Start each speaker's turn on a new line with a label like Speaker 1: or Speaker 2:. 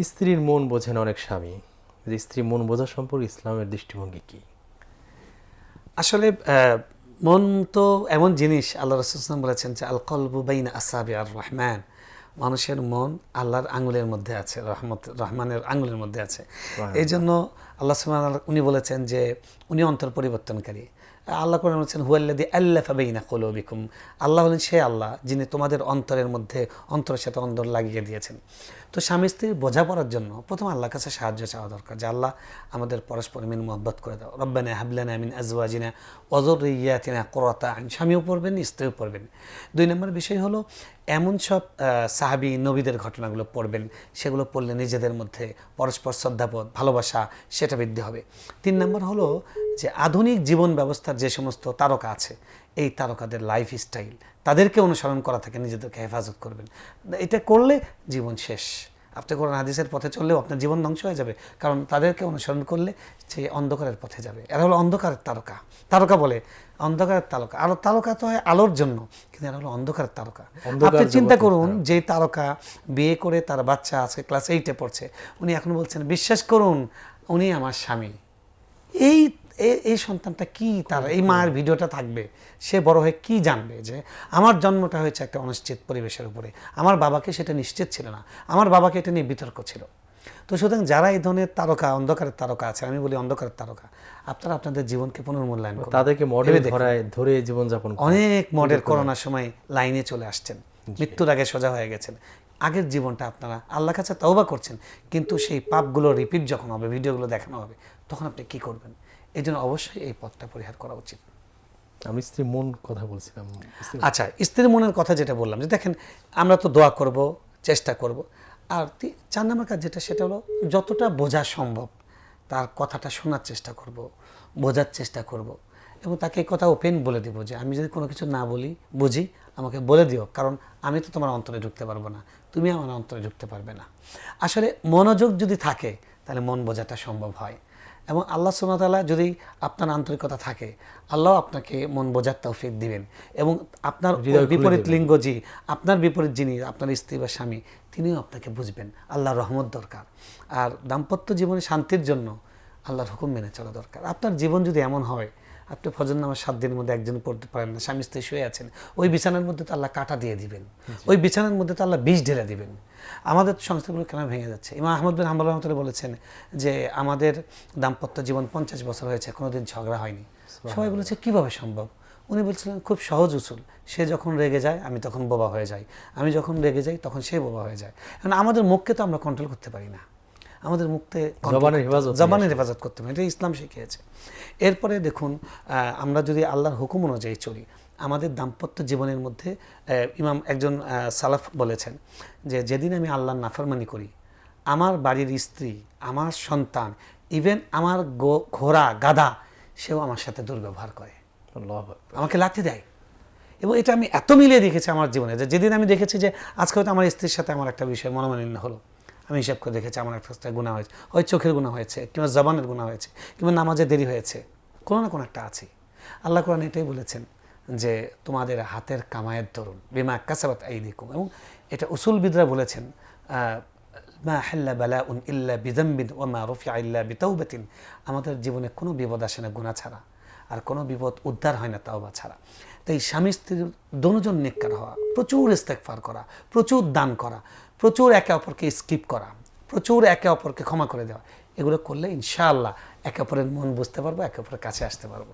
Speaker 1: স্ত্রীর মন বোঝেন অনেক স্বামী, যে স্ত্রীর মন বোঝা সম্পর্কে ইসলামের দৃষ্টিভঙ্গি কি?
Speaker 2: আসলে মন তো এমন জিনিস, আল্লাহ রাসূল বলেছেন যে আল কলবু বাইনা আসাবি আর রহমান, মানুষের মন আল্লাহর আঙুলের মধ্যে আছে, রহমানের আঙুলের মধ্যে আছে। এই জন্য আল্লাহ সুবহানাহু উনি বলেছেন যে উনি অন্তর পরিবর্তনকারী। আল্লাহ কোরআনে বলেছেন হুয়াল্লাযী আল্লাফা বাইনা কুলুবিকুম, আল্লাহ হলেন সে আল্লাহ যিনি তোমাদের অন্তরের মধ্যে অন্তরের সাথে অন্তর লাগিয়ে দিয়েছেন। তো স্বামী স্ত্রীর বোঝাপড়ার জন্য প্রথম আল্লাহর কাছে সাহায্য চাওয়া দরকার, যে আল্লাহ আমাদের পরস্পর মিন মোহাব্বত করে দাও, রব্বানা হাবলানা মিন আজওয়াজিনা ওয়া যুররিয়াতিনা কুররাতা আইন, স্বামীও পড়বেন স্ত্রীও পড়বেন। 2 নম্বর বিষয় হলো এমন সব সাহাবী নবীদের ঘটনাগুলো পড়বেন, সেগুলো পড়লে নিজেদের মধ্যে পরস্পর শ্রদ্ধাবোধ ভালোবাসা সেটা বৃদ্ধি হবে। 3 নম্বর হলো যে আধুনিক জীবন ব্যবস্থার যে সমস্ত তারকা আছে, এই তারকাদের লাইফ স্টাইল তাদেরকে অনুসরণ করা থেকে নিজেদেরকে হেফাজত করবেন। এটা করলে জীবন শেষ। আপনি কোরআন হাদিসের পথে চললেও আপনার জীবন ধ্বংস হয়ে যাবে, কারণ তাদেরকে অনুসরণ করলে সে অন্ধকারের পথে যাবে। এরা হলো অন্ধকারের তারকা, তারকা বলে অন্ধকারের তারকা। আর তারকা তো হয় আলোর জন্য, কিন্তু এরা হলো অন্ধকারের তারকা। আপনি চিন্তা করুন, যে তারকা বিয়ে করে তার বাচ্চা আজকে ক্লাস 8-এ পড়ছে, উনি এখন বলছেন বিশ্বাস করুন উনি আমার স্বামী। এই এই সন্তানটা কি, তার এই মায়ের ভিডিওটা থাকবে, সে বড় হয়ে কি জানবে যে আমার জন্মটা হয়েছে একটা অনিশ্চিত পরিবেশের উপরে, আমার বাবাকে সেটা নিশ্চিত ছিল না, আমার বাবাকে এটা নিয়ে বিতর্ক ছিল। তো সুতরাং যারা এই ধরনের তারকা, অন্ধকারের তারকা আছে, আমি বলি অন্ধকারের তারকা, আপনারা আপনাদের জীবনকে পুনর্মূল্যায়ন করুন।
Speaker 1: তাদেরকে মডেল ধরে জীবনযাপন করেন।
Speaker 2: অনেক মডেল করোনার সময় লাইনে চলে আসছেন, মৃত্যুর আগে সোজা হয়ে গেছেন। আগের জীবনটা আপনারা আল্লাহর কাছে তওবা করছেন, কিন্তু সেই পাপগুলো রিপিট যখন হবে, ভিডিওগুলো দেখানো হবে, তখন আপনি কি করবেন? এই জন্য অবশ্যই এই পথটা পরিহার করা উচিত।
Speaker 1: আমি স্ত্রীর মন কথা বলছিলাম।
Speaker 2: আচ্ছা, স্ত্রীর মনের কথা যেটা বললাম, যে দেখেন আমরা তো দোয়া করব, চেষ্টা করব। আর 4 নম্বর কাজ যেটা, সেটা হলো যতটা বোঝা সম্ভব তার কথাটা শোনার চেষ্টা করব, বোঝার চেষ্টা করব, এবং তাকে এই কথা ওপেন বলে দিব যে আমি যদি কোনো কিছু না বলি, বুঝি, আমাকে বলে দিও, কারণ আমি তো তোমার অন্তরে ঢুকতে পারবো না, তুমি আমার অন্তরে ঢুকতে পারবে না। আসলে মনোযোগ যদি থাকে তাহলে মন বোঝাটা সম্ভব হয়, এবং আল্লাহ সুবহানাহু ওয়া তাআলা যদি আপনার আন্তরিকতা থাকে, আল্লাহ আপনাকে মন বোঝার তৌফিক দিবেন, এবং আপনার বিপরীত লিঙ্গ, আপনার বিপরীত যিনি আপনার স্ত্রী বা স্বামী, তিনিও আপনাকে বুঝবেন। আল্লাহর রহমত দরকার। আর দাম্পত্য জীবনে শান্তির জন্য আল্লাহর হুকুম মেনে চলা দরকার। আপনার জীবন যদি এমন হয়, আপনি ফজর নামাজ 7 দিনের মধ্যে একজন পড়তে পারেন না, স্বামী স্ত্রী শুয়ে আছেন, ওই বিছানার মধ্যে তো আল্লাহ কাঁটা দিয়ে দিবেন, ওই বিছানার মধ্যে তো আল্লাহ বিষ ঢেলে দিবেন। আমাদের সংস্থাগুলো কেন ভেঙে যাচ্ছে? ইমাম আহমদ বিন হাম্বল রাহমাতুল্লাহ বলেছেন যে আমাদের দাম্পত্য জীবন 50 বছর হয়েছে, কোনোদিন ঝগড়া হয়নি। সবাই বলেছে কিভাবে সম্ভব? উনি বলছিলেন খুব সহজ উসুল, সে যখন রেগে যায় আমি তখন বোবা হয়ে যাই, আমি যখন রেগে যাই তখন সে বোবা হয়ে যায়। কারণ আমাদের মুখকে তো আমরা কন্ট্রোল করতে পারি না, আমাদের মুখতে জবানের হেফাজত করতে হবে, এটা ইসলাম শিখিয়েছে। এরপরে দেখুন, আমরা যদি আল্লাহর হুকুম অনুযায়ী চলি, আমাদের দাম্পত্য জীবনের মধ্যে ইমাম একজন সালাফ বলেছেন যে যেদিন আমি আল্লাহর নাফরমানি করি, আমার বাড়ির স্ত্রী, আমার সন্তান, ইভেন আমার ঘোড়া গাধা, সেও আমার সাথে দুর্ব্যবহার করে, আমাকে লাথি দেয়। এবং এটা আমি এত মিলিয়ে দেখেছি আমার জীবনে, যে যেদিন আমি দেখেছি যে আজকে হয়তো আমার স্ত্রীর সাথে আমার একটা বিষয় মনোমালিন্য হলো, আমি হিসাব করে দেখেছি আমার একটা গুনাহ হয়েছে, হয় চোখের গুনাহ হয়েছে, কিংবা জবানের গুনাহ হয়েছে, কিংবা নামাজে দেরি হয়েছে, কোনো না কোনো একটা আছে। আল্লাহ কোরআন এটাই বলেছেন যে তোমাদের হাতের কামায়ের দরুন বিমা কাসাবাত আইদিকুম, এবং এটা উসুলবিদরা বলেছেন মা হাল্লা বালাউন ইল্লা বিযামবিন ওয়া মা রুফিআ ইল্লা বিতাওবাতিন, আমাদের জীবনে কোনো বিপদ আসে না গুনাহ ছাড়া, আর কোনো বিপদ উদ্ধার হয় না তাওবা ছাড়া। তাই স্বামী স্ত্রীর দোনোজন নেককার হওয়া, প্রচুর ইস্তেগফার করা, প্রচুর দান করা, প্রচুর একে অপরকে স্কিপ করা, প্রচুর একে অপরকে ক্ষমা করে দেওয়া, এগুলো করলে ইনশাআল্লাহ একে অপরের মন বুঝতে পারবো, একে অপরের কাছে আসতে পারবো।